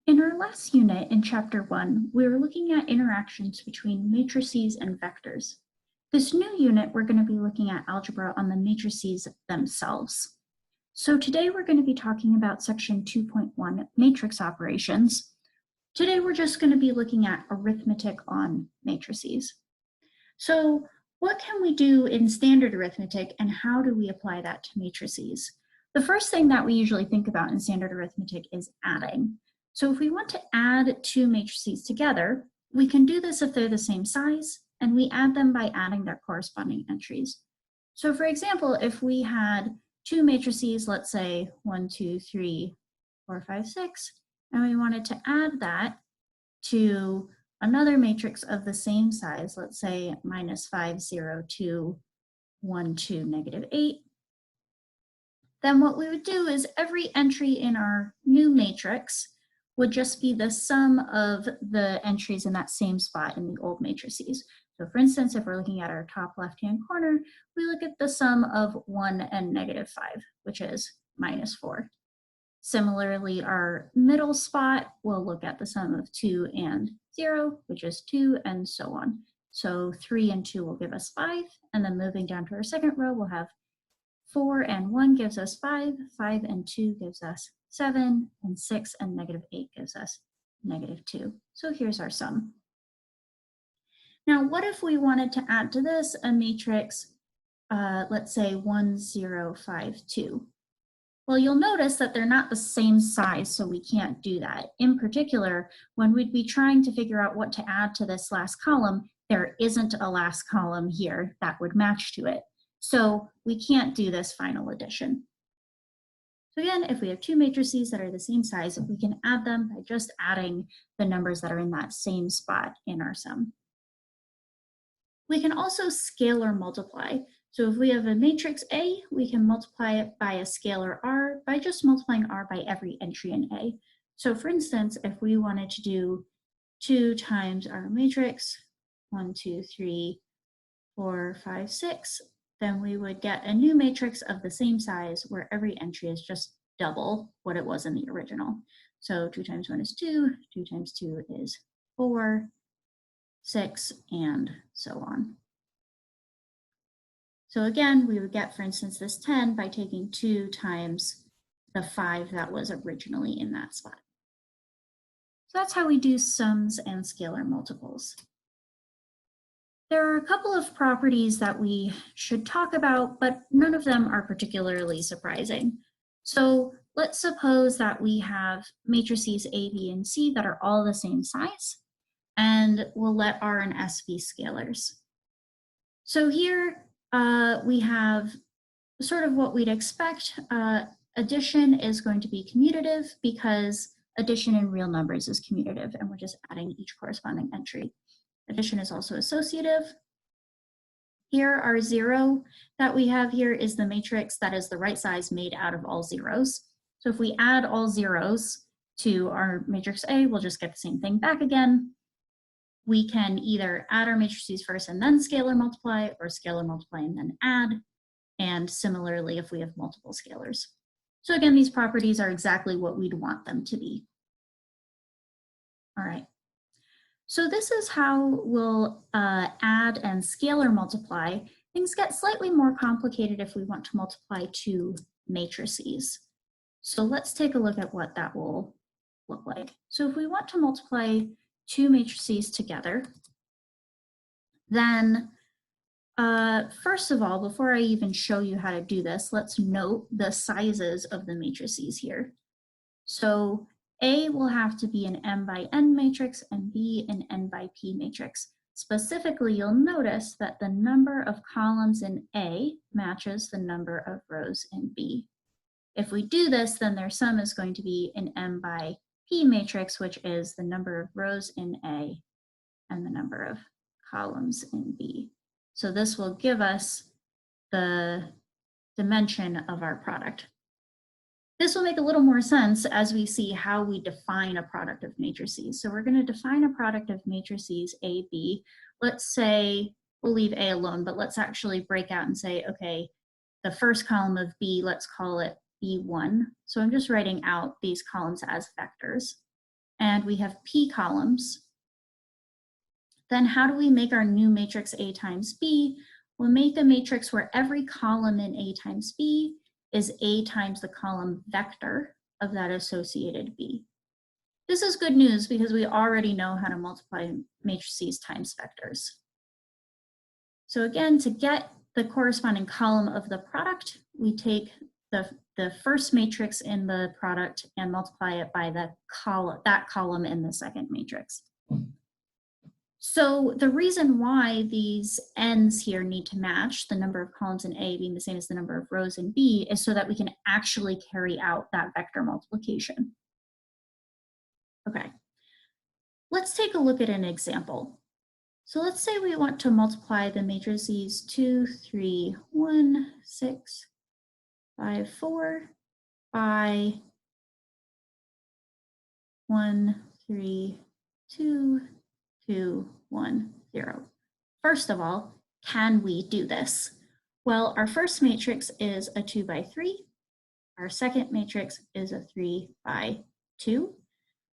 In our last unit in Chapter 1, we were looking at interactions between matrices and vectors. This new unit, we're going to be looking at algebra on the matrices themselves. So today we're going to be talking about section 2.1, matrix operations. Today we're just going to be looking at arithmetic on matrices. So what can we do in standard arithmetic and how do we apply that to matrices? The first thing that we usually think about in standard arithmetic is adding. So if we want to add two matrices together, we can do this if they're the same size, and we add them by adding their corresponding entries. So for example, if we had two matrices, let's say 1, 2, 3, 4, 5, 6, and we wanted to add that to another matrix of the same size, let's say -5, 0, 2, 1, 2, -8, then what we would do is every entry in our new matrix would just be the sum of the entries in that same spot in the old matrices. So for instance, if we're looking at our top left-hand corner, we look at the sum of 1 and -5, which is -4. Similarly, our middle spot, we'll look at the sum of 2 and 0, which is 2, and so on. So 3 and 2 will give us 5, and then moving down to our second row, we'll have 4 and 1 gives us 5, 5 and 2 gives us 7, and 6 and -8 gives us -2. So here's our sum. Now, what if we wanted to add to this a matrix, let's say 1, 0, 5, 2? Well, you'll notice that they're not the same size, so we can't do that. In particular, when we'd be trying to figure out what to add to this last column, there isn't a last column here that would match to it. So we can't do this final addition. So again, if we have two matrices that are the same size, we can add them by just adding the numbers that are in that same spot in our sum. We can also scalar multiply. So if we have a matrix A, we can multiply it by a scalar R by just multiplying R by every entry in A. So for instance, if we wanted to do 2 times our matrix, 1, 2, 3, 4, 5, 6, then we would get a new matrix of the same size where every entry is just double what it was in the original. So 2 times 1 is 2, 2 times 2 is 4, 6, and so on. So again, we would get, for instance, this 10 by taking 2 times the 5 that was originally in that spot. So that's how we do sums and scalar multiples. There are a couple of properties that we should talk about, but none of them are particularly surprising. So let's suppose that we have matrices A, B, and C that are all the same size, and we'll let R and S be scalars. So here we have sort of what we'd expect. Addition is going to be commutative because addition in real numbers is commutative, and we're just adding each corresponding entry. Addition is also associative. Here, our 0 that we have here is the matrix that is the right size made out of all zeros. So if we add all zeros to our matrix A, we'll just get the same thing back again. We can either add our matrices first and then scalar multiply, or scalar multiply and then add, and similarly if we have multiple scalars. So again, these properties are exactly what we'd want them to be. All right. So this is how we'll add and scalar multiply. Things get slightly more complicated if we want to multiply two matrices. So let's take a look at what that will look like. So if we want to multiply two matrices together, then first of all, before I even show you how to do this, let's note the sizes of the matrices here. So A will have to be an m by n matrix and B an n by p matrix. Specifically, you'll notice that the number of columns in A matches the number of rows in B. If we do this, then their sum is going to be an m by p matrix, which is the number of rows in A and the number of columns in B. So this will give us the dimension of our product. This will make a little more sense as we see how we define a product of matrices. So we're going to define a product of matrices A, B. Let's say, we'll leave A alone, but let's actually break out and say, okay, the first column of B, let's call it B1. So I'm just writing out these columns as vectors. and we have P columns, then how do we make our new matrix A times B? We'll make a matrix where every column in A times B is A times the column vector of that associated B. This is good news because we already know how to multiply matrices times vectors. So again, to get the corresponding column of the product, we take the first matrix in the product and multiply it by that column in the second matrix. So the reason why these ends here need to match, the number of columns in A being the same as the number of rows in B, is so that we can actually carry out that vector multiplication. Okay, let's take a look at an example. So let's say we want to multiply the matrices 2, 3, 1, 6, 5, 4 by 1, 3, 2, 2, 1, 0. First of all, can we do this? Well, our first matrix is a 2 by 3. Our second matrix is a 3 by 2.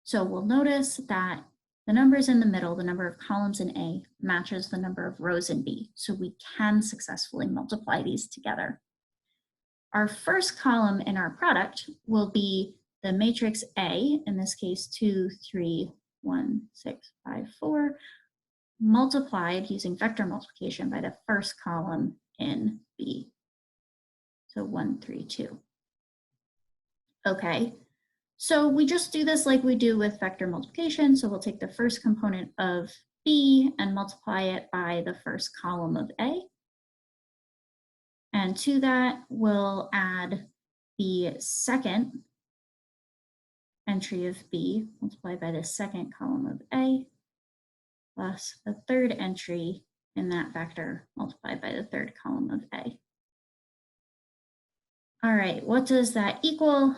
So we'll notice that the numbers in the middle, the number of columns in A, matches the number of rows in B. So we can successfully multiply these together. Our first column in our product will be the matrix A, in this case 2, 3, 1, 6, 5, 4, multiplied using vector multiplication by the first column in B. So 1, 3, 2. Okay, so we just do this like we do with vector multiplication. So we'll take the first component of B and multiply it by the first column of A. And to that, we'll add the second entry of B multiplied by the second column of A, plus the third entry in that vector multiplied by the third column of A. All right, what does that equal?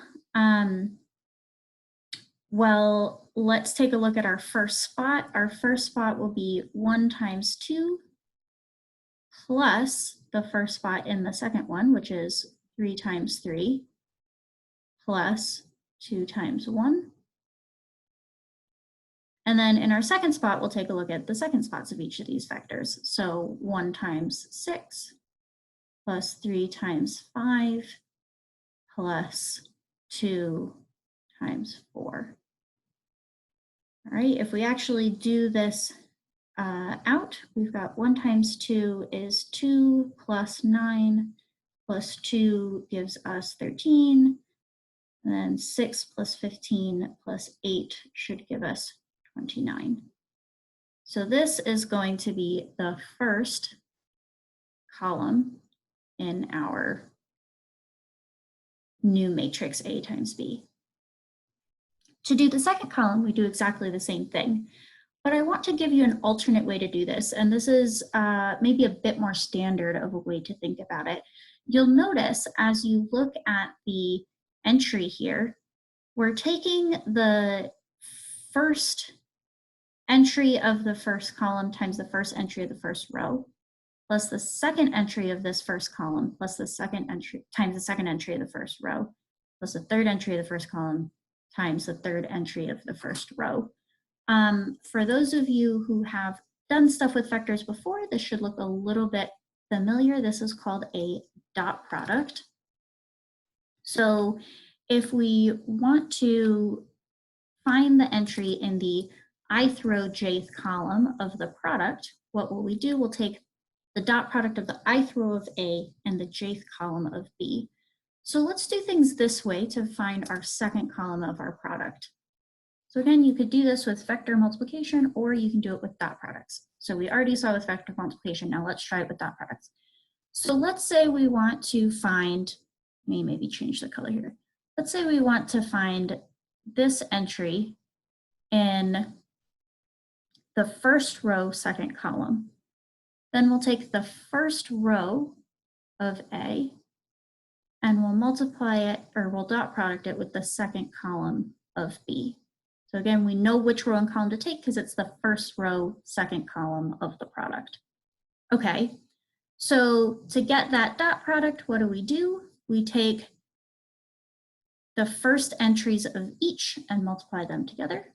Well, let's take a look at our first spot. Our first spot will be 1 times 2 plus the first spot in the second one, which is 3 times 3 plus 2 times 1. And then in our second spot, we'll take a look at the second spots of each of these vectors. So 1 times 6 plus 3 times 5 plus 2 times 4. All right, if we actually do this out, we've got 1 times 2 is 2 plus 9 plus 2 gives us 13. And then 6 plus 15 plus 8 should give us 29. So this is going to be the first column in our new matrix A times B. To do the second column, we do exactly the same thing, but I want to give you an alternate way to do this, and this is maybe a bit more standard of a way to think about it. You'll notice as you look at the entry here, we're taking the first entry of the first column times the first entry of the first row, plus the second entry of this first column, plus the second entry times the second entry of the first row, plus the third entry of the first column times the third entry of the first row. For those of you who have done stuff with vectors before, this should look a little bit familiar. This is called a dot product. So if we want to find the entry in the ith row jth column of the product, what will we do? We'll take the dot product of the ith row of A and the jth column of B. So let's do things this way to find our second column of our product. So again, you could do this with vector multiplication, or you can do it with dot products. So we already saw with vector multiplication. Now let's try it with dot products. So let's say we want to find, maybe change the color here. Let's say we want to find this entry in the first row, second column. Then we'll take the first row of A and we'll multiply it, or we'll dot product it with the second column of B. So again, we know which row and column to take because it's the first row, second column of the product. Okay, so to get that dot product, what do? We take the first entries of each and multiply them together.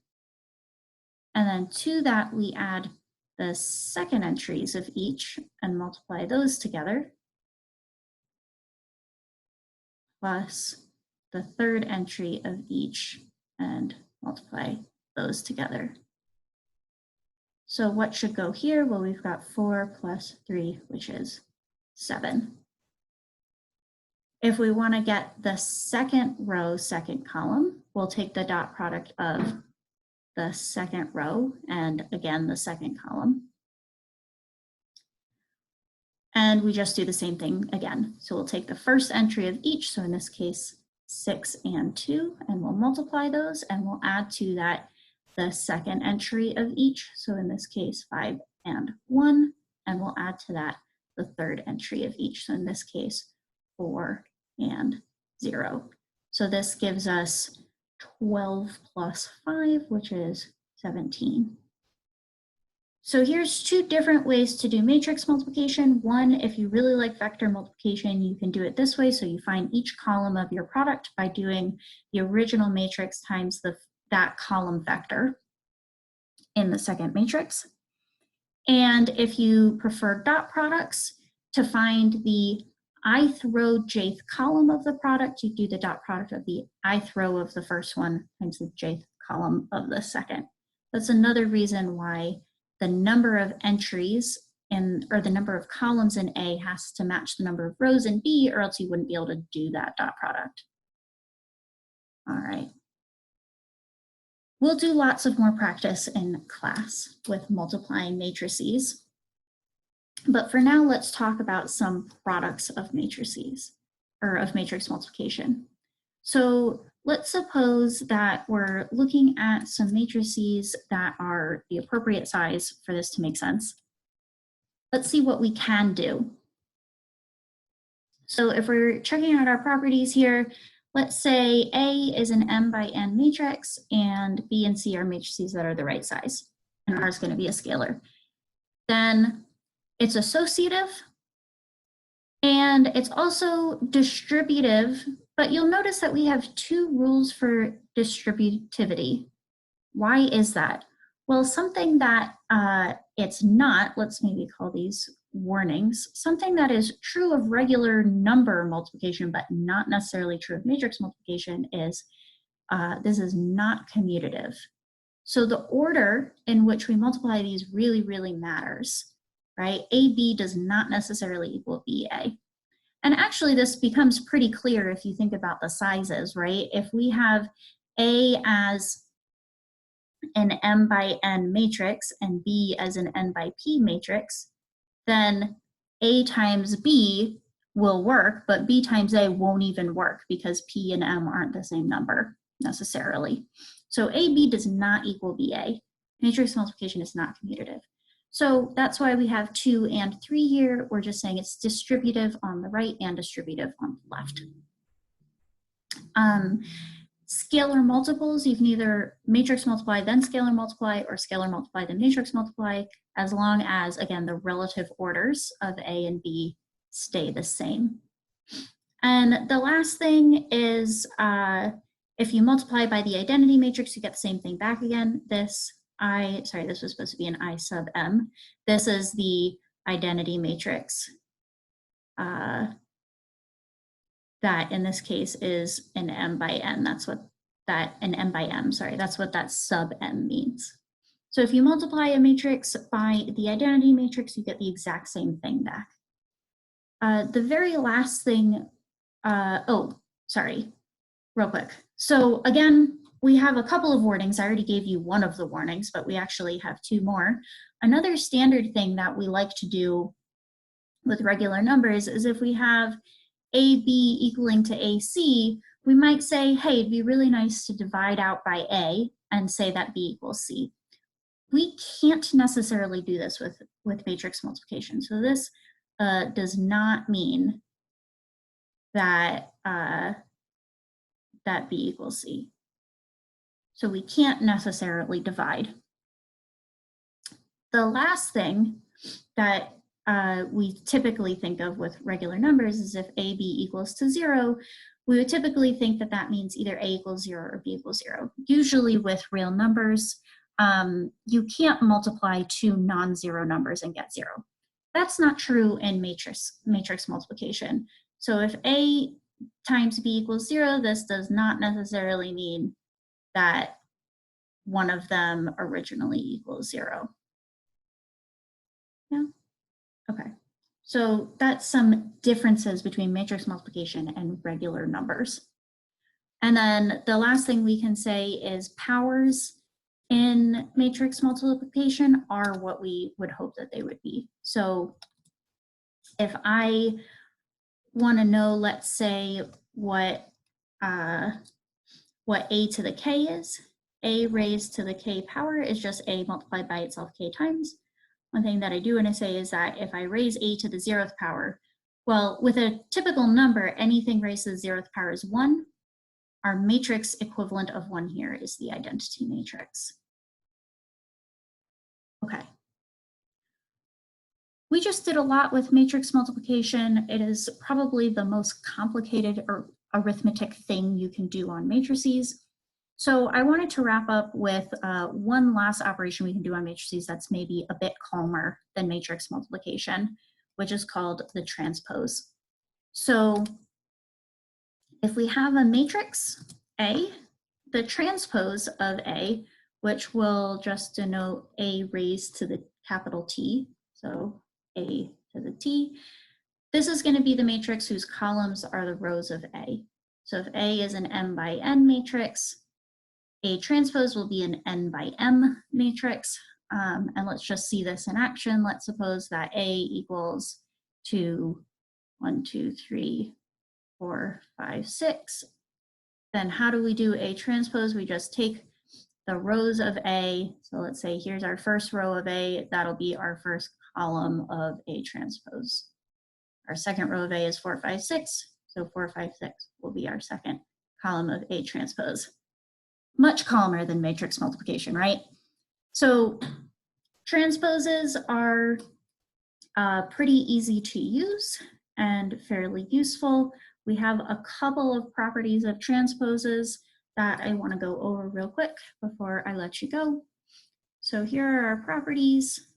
And then to that, we add the second entries of each and multiply those together, plus the third entry of each and multiply those together. So what should go here? Well, we've got 4 plus 3, which is 7. If we want to get the second row, second column, we'll take the dot product of the second row and again the second column. And we just do the same thing again. So we'll take the first entry of each, so in this case 6 and 2, and we'll multiply those, and we'll add to that the second entry of each, so in this case 5 and 1, and we'll add to that the third entry of each, so in this case 4 and 0. So this gives us 12 plus 5, which is 17. So here's two different ways to do matrix multiplication. One, if you really like vector multiplication, you can do it this way. So you find each column of your product by doing the original matrix times that column vector in the second matrix. And if you prefer dot products, to find the ith row jth column of the product, you do the dot product of the ith row of the first one times the jth column of the second. That's another reason why the number of entries or the number of columns in A has to match the number of rows in B, or else you wouldn't be able to do that dot product. All right. We'll do lots of more practice in class with multiplying matrices. But for now, let's talk about some products of matrices, or of matrix multiplication. So let's suppose that we're looking at some matrices that are the appropriate size for this to make sense. Let's see what we can do. So if we're checking out our properties here, let's say A is an m by n matrix and B and C are matrices that are the right size, and R is going to be a scalar. Then it's associative, and it's also distributive, but you'll notice that we have two rules for distributivity. Why is that? Well, something that it's not, let's maybe call these warnings, something that is true of regular number multiplication, but not necessarily true of matrix multiplication is this is not commutative. So the order in which we multiply these really, really matters. Right? AB does not necessarily equal BA. And actually this becomes pretty clear if you think about the sizes, right? If we have A as an m by n matrix and B as an n by p matrix, then A times B will work, but B times A won't even work because P and M aren't the same number necessarily. So AB does not equal BA. Matrix multiplication is not commutative. So that's why we have 2 and 3 here. We're just saying it's distributive on the right and distributive on the left. Scalar multiples, you can either matrix multiply then scalar multiply, or scalar multiply then matrix multiply, as long as, again, the relative orders of A and B stay the same. And the last thing is if you multiply by the identity matrix, you get the same thing back again. This was supposed to be an I sub m. This is the identity matrix that in this case is an m by n. That's what that sub m means. So if you multiply a matrix by the identity matrix, you get the exact same thing back. The very last thing, real quick. So again, we have a couple of warnings. I already gave you one of the warnings, but we actually have two more. Another standard thing that we like to do with regular numbers is if we have AB equaling to AC, we might say, hey, it'd be really nice to divide out by A and say that B equals C. We can't necessarily do this with matrix multiplication. So this does not mean that, that B equals C. So we can't necessarily divide. The last thing that we typically think of with regular numbers is if AB equals to 0, we would typically think that that means either A equals 0 or B equals 0. Usually with real numbers, you can't multiply two non-zero numbers and get 0. That's not true in matrix multiplication. So if A times B equals 0, this does not necessarily mean that one of them originally equals 0. Yeah? Okay. So that's some differences between matrix multiplication and regular numbers. And then the last thing we can say is powers in matrix multiplication are what we would hope that they would be. So if I want to know, let's say, what a to the k is, a raised to the k power is just a multiplied by itself k times. One thing that I do want to say is that if I raise a to the 0th power, well, with a typical number, anything raised to the 0th power is 1. Our matrix equivalent of 1 here is the identity matrix. Okay. We just did a lot with matrix multiplication. It is probably the most complicated arithmetic thing you can do on matrices. So I wanted to wrap up with one last operation we can do on matrices that's maybe a bit calmer than matrix multiplication, which is called the transpose. So if we have a matrix A, the transpose of A, which will just denote A raised to the capital T, so A to the T, this is going to be the matrix whose columns are the rows of A. So if A is an m by n matrix, A transpose will be an n by m matrix. And let's just see this in action. Let's suppose that A equals to 1, 2, 3, 4, 5, 6. Then how do we do A transpose? We just take the rows of A. So let's say here's our first row of A. That'll be our first column of A transpose. Our second row of A is 4, 5, 6. So 4, 5, 6 will be our second column of A transpose. Much calmer than matrix multiplication, right? So transposes are pretty easy to use and fairly useful. We have a couple of properties of transposes that I want to go over real quick before I let you go. So here are our properties.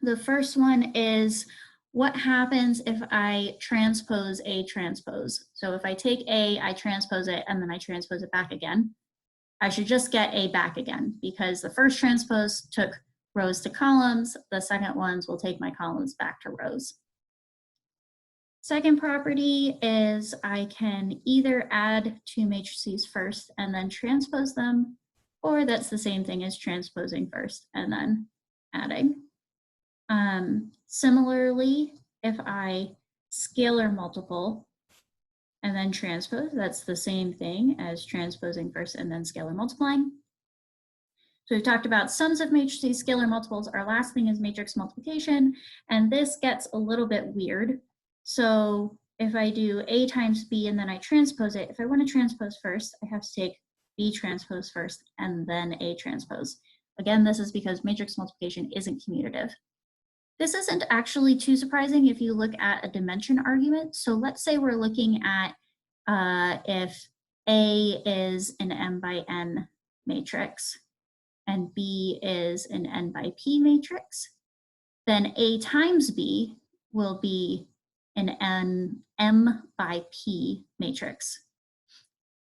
The first one is what happens if I transpose A transpose. So if I take A, I transpose it, and then I transpose it back again, I should just get A back again because the first transpose took rows to columns. The second ones will take my columns back to rows. Second property is I can either add two matrices first and then transpose them, or that's the same thing as transposing first and then adding. Similarly, if I scalar multiple and then transpose, that's the same thing as transposing first and then scalar multiplying. So we've talked about sums of matrices, scalar multiples. Our last thing is matrix multiplication, and this gets a little bit weird. So if I do A times B and then I transpose it, if I want to transpose first, I have to take B transpose first and then A transpose. Again, this is because matrix multiplication isn't commutative. This isn't actually too surprising if you look at a dimension argument. So let's say we're looking at if A is an m by n matrix and B is an n by p matrix, then A times B will be an m by p matrix.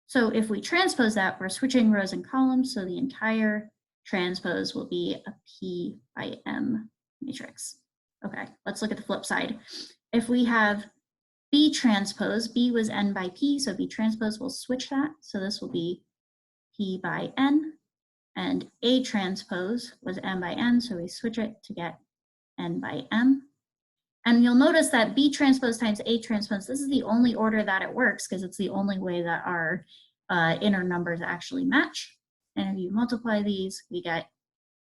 So if we transpose that, we're switching rows and columns, so the entire transpose will be a p by m matrix. Okay, let's look at the flip side. If we have B transpose, B was n by p, so B transpose will switch that. So this will be p by n, and A transpose was m by n, so we switch it to get n by m. And you'll notice that B transpose times A transpose, this is the only order that it works because it's the only way that our inner numbers actually match. And if you multiply these, we get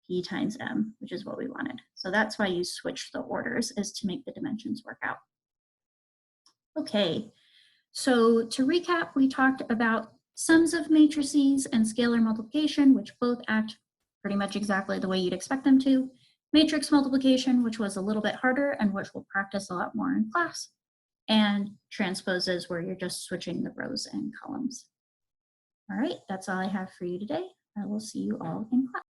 P times M, which is what we wanted. So that's why you switch the orders, is to make the dimensions work out. Okay, so to recap, we talked about sums of matrices and scalar multiplication, which both act pretty much exactly the way you'd expect them to. Matrix multiplication, which was a little bit harder and which we'll practice a lot more in class. And transposes, where you're just switching the rows and columns. All right, that's all I have for you today. I will see you all in class.